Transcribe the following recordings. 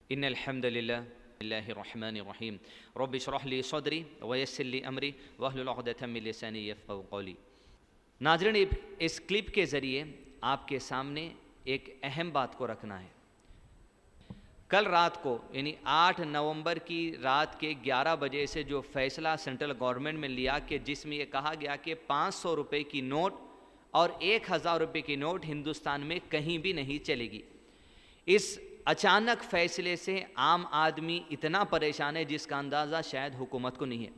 ان الحمد للہ اللہ الرحمن الرحیم رب اشرح لی صدری ویسر لی امری واحلل عقدۃ من لسانی یفقہوا قولی۔ ناظرین، اس کلپ کے ذریعے آپ کے سامنے ایک اہم بات کو رکھنا ہے۔ کل رات کو یعنی 8 نومبر کی رات کے 11 بجے سے جو فیصلہ سینٹرل گورنمنٹ میں لیا کہ جس میں یہ کہا گیا کہ 500 روپے کی نوٹ اور 1000 روپے کی نوٹ ہندوستان میں کہیں بھی نہیں چلے گی، اس اچانک فیصلے سے عام آدمی اتنا پریشان ہے جس کا اندازہ شاید حکومت کو نہیں ہے۔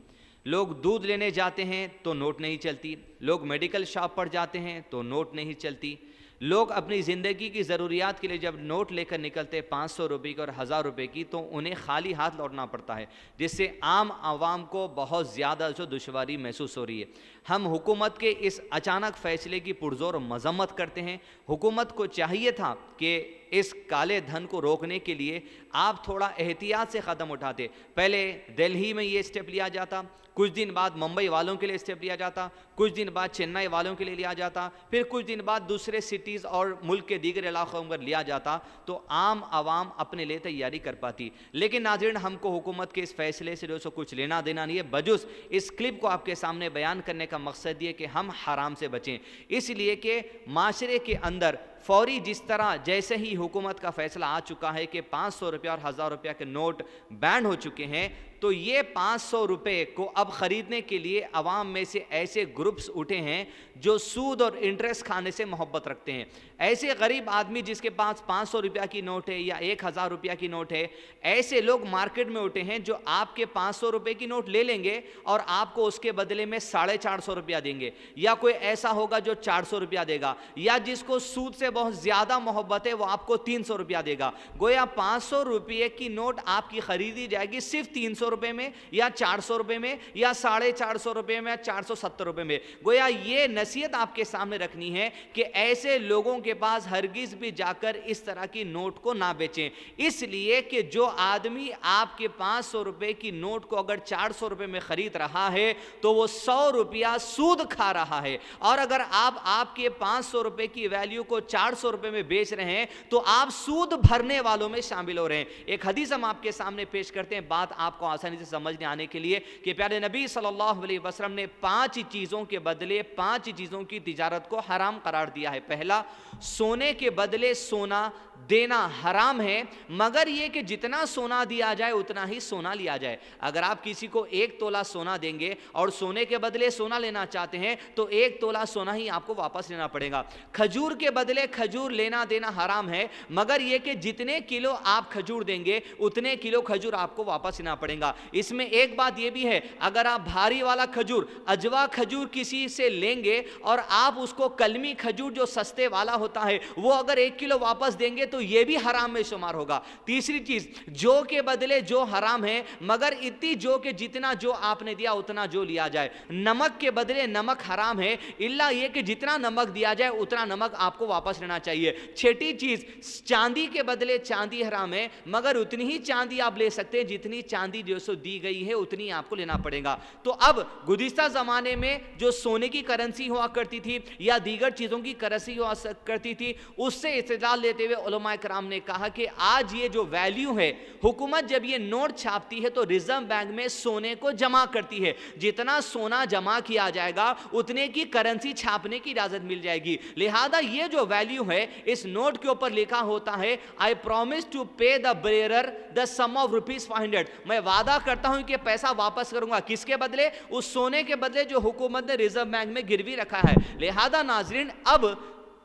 لوگ دودھ لینے جاتے ہیں تو نوٹ نہیں چلتی، لوگ میڈیکل شاپ پر جاتے ہیں تو نوٹ نہیں چلتی، لوگ اپنی زندگی کی ضروریات کے لیے جب نوٹ لے کر نکلتے 500 روپے کی اور 1000 روپے کی تو انہیں خالی ہاتھ لوٹنا پڑتا ہے، جس سے عام عوام کو بہت زیادہ دشواری محسوس ہو رہی ہے۔ ہم حکومت کے اس اچانک فیصلے کی پرزور مذمت کرتے ہیں۔ حکومت کو چاہیے تھا کہ اس کالے دھن کو روکنے کے لیے آپ تھوڑا احتیاط سے قدم اٹھاتے۔ پہلے دہلی میں یہ اسٹیپ لیا جاتا، کچھ دن بعد ممبئی والوں کے لیے اسٹیپ لیا جاتا، کچھ دن بعد چنئی والوں کے لیے لیا جاتا، پھر کچھ دن بعد دوسرے سٹیز اور ملک کے دیگر علاقوں پر لیا جاتا تو عام عوام اپنے لیے تیاری کر پاتی۔ لیکن ناظرین، ہم کو حکومت کے اس فیصلے سے کچھ لینا دینا نہیں ہے، بجز اس کلپ کو آپ کے سامنے بیان کرنے کا مقصد یہ کہ ہم حرام سے بچیں، اس لیے کہ معاشرے کے اندر فوری جس طرح جیسے ہی حکومت کا فیصلہ آ چکا ہے کہ 500 روپے اور 1000 روپے کے نوٹ بین ہو چکے ہیں، تو یہ 500 روپے کو اب خریدنے کے لیے عوام میں سے ایسے گروپس اٹھے ہیں جو سود اور انٹرسٹ کھانے سے محبت رکھتے ہیں۔ ایسے غریب آدمی جس کے پاس 500 روپیہ کی نوٹ ہے یا 1000 روپیہ کی نوٹ ہے، ایسے لوگ مارکیٹ میں اٹھے ہیں جو آپ کے 500 روپے کی نوٹ لے لیں گے اور آپ کو اس کے بدلے میں 450 روپیہ دیں گے، یا کوئی ایسا ہوگا جو 400 روپیہ دے گا، یا جس کو سود سے بہت زیادہ محبت ہے وہ آپ کو 300 روپیہ دے گا۔ گویا 500 روپیے کی نوٹ آپ کی خریدی جائے گی صرف 300 روپے میں یا 400 روپے میں یا 450 روپے میں یا 470 روپے میں۔ گویا یہ نصیحت آپ کے سامنے رکھنی ہے کہ ایسے لوگوں کے پاس ہرگز بھی جا کر اس طرح کی نوٹ کو نہ بیچیں، اس لیے کہ جو آدمی آپ کے 500 روپے کی نوٹ کو اگر 400 روپے میں خرید رہا ہے تو وہ 100 روپیہ سود کھا رہا ہے، اور اگر آپ کے 500 روپے کی ویلیو کو 400 روپے میں بیچ رہے ہیں تو آپ سود بھرنے والوں میں شامل ہو رہے ہیں۔ ایک حدیث ہم آپ کے سامنے پیش کرتے ہیں بات آپ کو آسانی سے سمجھنے آنے کے لیے، کہ پیارے نبی صلی اللہ علیہ وسلم نے 5 چیزوں کے بدلے 5 چیزوں کی تجارت کو حرام قرار دیا ہے۔ پہلا، سونے کے بدلے سونا دینا حرام ہے، مگر یہ کہ جتنا سونا دیا جائے اتنا ہی سونا لیا جائے۔ اگر آپ کسی کو 1 تولہ سونا دیں گے اور سونے کے بدلے سونا لینا چاہتے ہیں تو 1 تولہ سونا ہی آپ کو واپس لینا پڑے گا۔ کھجور کے بدلے کھجور لینا دینا حرام ہے، مگر یہ کہ جتنے کلو آپ کھجور دیں گے اتنے کلو کھجور آپ کو واپس لینا پڑے گا۔ اس میں ایک بات یہ بھی ہے، اگر آپ بھاری والا کھجور اجوا کھجور کسی سے لیں گے اور آپ اس کو کلمی کھجور جو سستے والا ہوتا ہے وہ اگر 1 کلو واپس دیں گے تو یہ بھی حرام میں شمار ہوگا۔ تیسری چیز، جو کے بدلے جو حرام ہے، مگر اتنی جو کہ جتنا جو آپ نے دیا اتنا جو لیا جائے۔ نمک کے بدلے نمک حرام ہے، الا یہ کہ جتنا نمک دیا جائے اتنا نمک آپ کو واپس لینا چاہیے۔ چھٹی چیز، چاندی کے بدلے چاندی حرام ہے، مگر اتنی ہی چاندی آپ لے سکتے ہیں جتنی چاندی جو سو دی گئی ہے اتنی آپ کو لینا پڑے گا۔ تو اب گزشتہ زمانے میں جو سونے کی کرنسی ہوا کرتی تھی یا دیگر چیزوں کی کرنسی ہوا کرتی تھی، اس سے استدلال لیتے ہوئے علماء کرام نے کہا کہ آج یہ جو ویلیو ہے، حکومت جب یہ نوٹ چھاپتی ہے تو ریزرو بینک میں سونے کو جمع کرتی ہے، جتنا سونا جمع کیا جائے گا اتنے کی کرنسی چھاپنے کی اجازت مل جائے گی۔ لہذا یہ جو ویلیو ہے اس نوٹ کے اوپر لکھا ہوتا ہے I promise to pay the bearer the sum of ₹500، میں وعدہ کرتا ہوں کہ پیسہ واپس کروں گا، کس کے بدلے؟ اس سونے کے بدلے جو حکومت نے ریزرو بینک میں گروی رکھا ہے۔ لہذا ناظرین، اب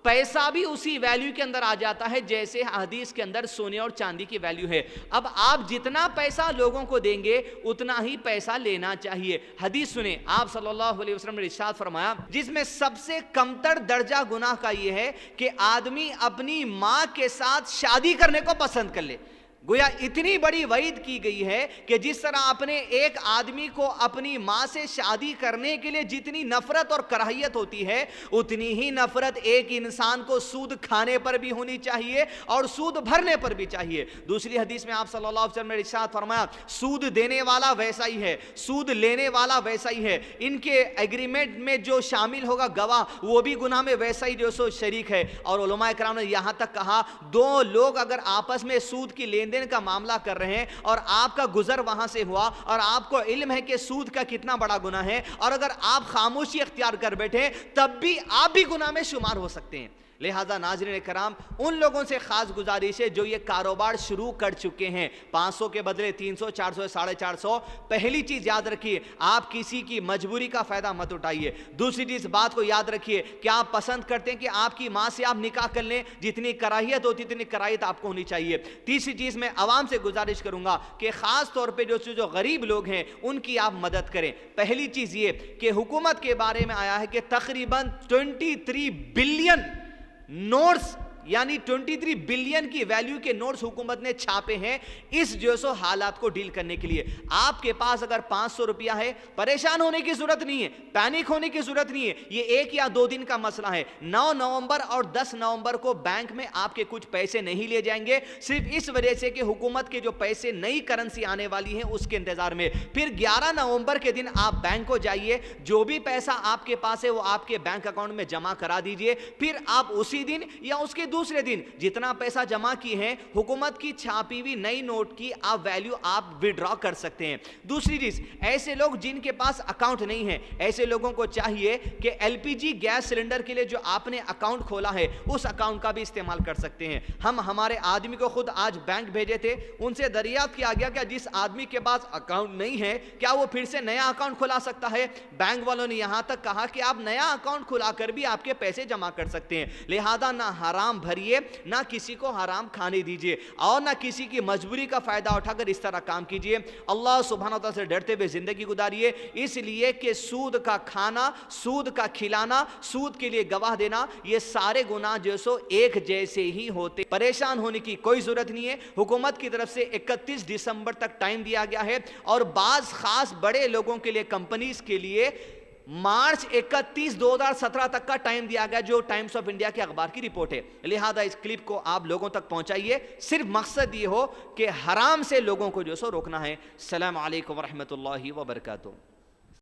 پیسہ بھی اسی ویلیو کے اندر آ جاتا ہے جیسے حدیث کے اندر سونے اور چاندی کی ویلیو ہے۔ اب آپ جتنا پیسہ لوگوں کو دیں گے اتنا ہی پیسہ لینا چاہیے۔ حدیث سنیں، آپ صلی اللہ علیہ وسلم نے ارشاد فرمایا، جس میں سب سے کمتر درجہ گناہ کا یہ ہے کہ آدمی اپنی ماں کے ساتھ شادی کرنے کو پسند کر لے۔ گویا اتنی بڑی وعید کی گئی ہے کہ جس طرح اپنے ایک آدمی کو اپنی ماں سے شادی کرنے کے لیے جتنی نفرت اور کراہیت ہوتی ہے، اتنی ہی نفرت ایک انسان کو سود کھانے پر بھی ہونی چاہیے اور سود بھرنے پر بھی چاہیے۔ دوسری حدیث میں آپ صلی اللہ علیہ وسلم نے ارشاد فرمایا، سود دینے والا ویسا ہی ہے، سود لینے والا ویسا ہی ہے، ان کے ایگریمنٹ میں جو شامل ہوگا گواہ وہ بھی گناہ میں ویسا ہی جو سو شریک ہے۔ اور علماء کرام نے یہاں تک کہا، دو لوگ اگر آپس میں سود کی لین دین کا معاملہ کر رہے ہیں اور آپ کا گزر وہاں سے ہوا اور آپ کو علم ہے کہ سود کا کتنا بڑا گناہ ہے، اور اگر آپ خاموشی اختیار کر بیٹھے تب بھی آپ بھی گناہ میں شمار ہو سکتے ہیں۔ لہذا ناظرین کرام، ان لوگوں سے خاص گزارش ہے جو یہ کاروبار شروع کر چکے ہیں، 500 کے بدلے 300، 400، 450، پہلی چیز یاد رکھیے، آپ کسی کی مجبوری کا فائدہ مت اٹھائیے۔ دوسری چیز بات کو یاد رکھیے کہ آپ پسند کرتے ہیں کہ آپ کی ماں سے آپ نکاح کر لیں، جتنی کراہیت ہوتی اتنی کراہیت آپ کو ہونی چاہیے۔ تیسری چیز میں عوام سے گزارش کروں گا کہ خاص طور پہ جو غریب لوگ ہیں ان کی آپ مدد کریں۔ پہلی چیز یہ کہ حکومت کے بارے میں آیا ہے کہ تقریباً 23 بلین نوٹس، یعنی 23 بلین کی ویلیو کے نوٹس حکومت نے چھاپے ہیں اس جو سو حالات کو ڈیل کرنے کے لیے۔ آپ کے پاس اگر 500 روپیہ ہے، پریشان ہونے کی ضرورت نہیں ہے، پینک ہونے کی ضرورت نہیں ہے، یہ 1 یا 2 دن کا مسئلہ ہے۔ 9 نومبر اور 10 نومبر کو بینک میں آپ کے کچھ پیسے نہیں لے جائیں گے، صرف اس وجہ سے کہ حکومت کے جو پیسے نئی کرنسی آنے والی ہیں اس کے انتظار میں۔ پھر 11 نومبر کے دن آپ بینک کو جائیے، جو بھی پیسہ آپ کے پاس ہے وہ آپ کے بینک اکاؤنٹ میں جمع کرا دیجئے، پھر آپ اسی دن یا اس کے دوسرے دن جتنا پیسہ جمع کی ہے حکومت کی چھاپی ہوئی نئی نوٹ کی آپ ویلیو آپ وڈرا کر سکتے ہیں۔ دوسری چیز، ایسے لوگ جن کے پاس اکاؤنٹ نہیں ہے، ایسے لوگوں کو چاہیے کہ L P G gas cylinder کے لیے جو آپ نے اکاؤنٹ کھولا ہے اس اکاؤنٹ کا بھی استعمال کر سکتے ہیں۔ ہم ہمارے آدمی کو خود آج بینک بھیجے تھے، ان سے دریافت کیا گیا کہ جس آدمی کے پاس اکاؤنٹ نہیں ہے کیا وہ پھر سے نیا اکاؤنٹ کھلا سکتا ہے؟ بینک والوں نے یہاں تک کہا کہ آپ نیا اکاؤنٹ کھلا کر بھی آپ کے پیسے جمع کر سکتے ہیں۔ لہذا نہ حرام بھریے، نہ کسی کو حرام کھانے دیجئے، اور نہ کسی کی مجبوری کا فائدہ اٹھا کر اس طرح کام کیجئے۔ اللہ سبحانہ وتعالی سے ڈرتے ہوئے زندگی گزاریے، اس لیے کہ سود کا کھانا، سود کا کھلانا، سود کے لیے گواہ دینا، یہ سارے گناہ جو سو ایک جیسے ہی ہوتے۔ پریشان ہونے کی کوئی ضرورت نہیں ہے۔ حکومت کی طرف سے 31 دسمبر تک ٹائم دیا گیا ہے، اور بعض خاص بڑے لوگوں کے لیے، کمپنیز کے لیے مارچ 31 2017 تک کا ٹائم دیا گیا، جو ٹائمز آف انڈیا کے اخبار کی رپورٹ ہے۔ لہذا اس کلپ کو آپ لوگوں تک پہنچائیے، صرف مقصد یہ ہو کہ حرام سے لوگوں کو جو سو روکنا ہے۔ السلام علیکم ورحمۃ اللہ وبرکاتہ۔